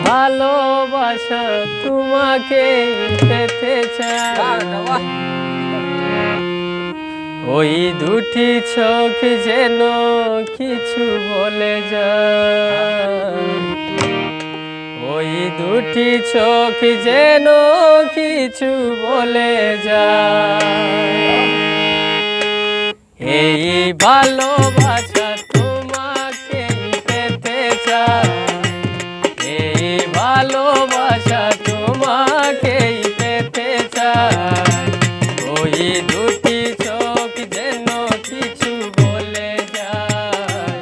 ভালোবাসা তোমাকে পেতে চাই। ওই দুটি চোখ যেন কিছু বলে যায়, ওই দুটি চোখ যেন কিছু বলে যায়। এই ভালোবাসা তোমাকে পেতে চাই, এই ভালোবাসা তোমাকে পেতে চাই। ওই দুটি চোখ যেন কিছু বলে যায়,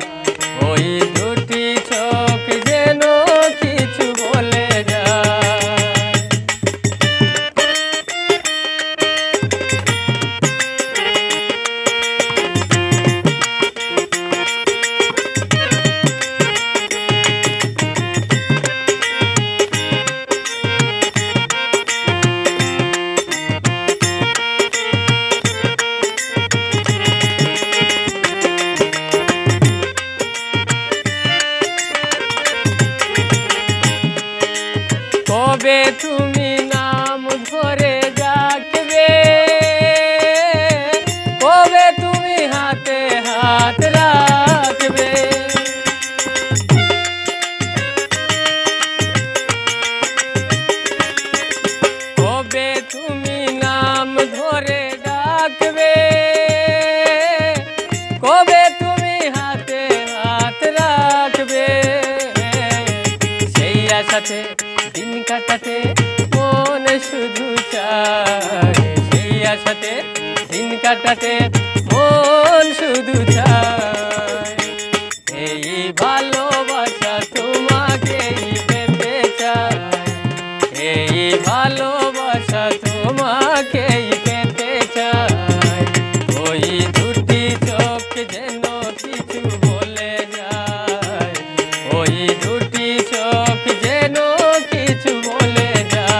ওই দুটি চোখ যেন কিছু বলে যায়। কবে তুমি নাম ধরে ডাকবে, কবে তুমি হাতে হাত রাখবে। কবে তুমি নাম ধরে ডাকবে, কবে তুমি হাতে হাত রাখবে। সেই আশাতে দিন কাটাতে মন শুধু চায়, সেই আশাতে দিন কাটাতে মন শুধু চায়। এই ভালোবাসা তোমাকেই পেতে চায়, এই ভালোবাসা তোমাকেই পেতে চায়। ওই দুটি চোখ যেন কিছু বলে যায়, ওই দুটি চোখ যেন কিছু বলে যায়।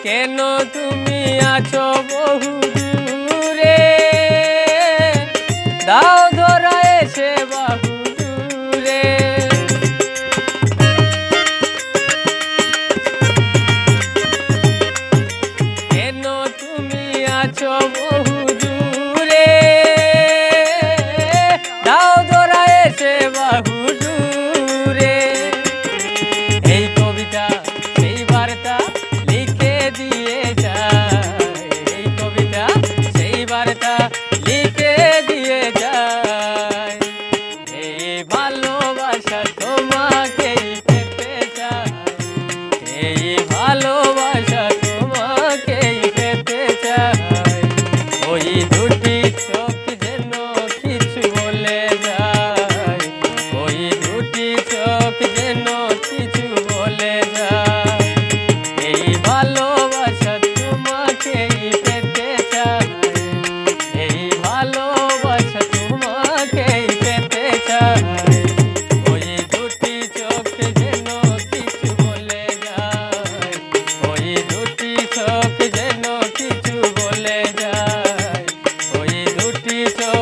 কেন তুমি আছো বহু দূরে, দাও ধরা এসে বাহু দূরে। কেন তুমি আছো বহু দূরে, দাও ধরা এসে বাহু দূরে। এই কবিতা এই বার্তা লিখে দিয়ে যায়, এই কবিতা সেই বার্তা লিখে দিয়ে যায়। এই ভালোবাসা তোমাকেই পেতে চায়, এই ভালোবাসা তোমাকেই পেতে চায়। ওই দুটি চোখ যেন কিছু বলে যায়, ওই দুটি চোখ যেন কিছু বলে যায়। এই ভালোবাসা তোমাকেই পেতে চায়, এই ভালোবাসা তোমাকেই পেতে চায়। ওই দুটি চোখ যেন কিছু বলে যায়, ওই দুটি চোখ যেন কিছু বলে যায়, ওই দুটি চোখ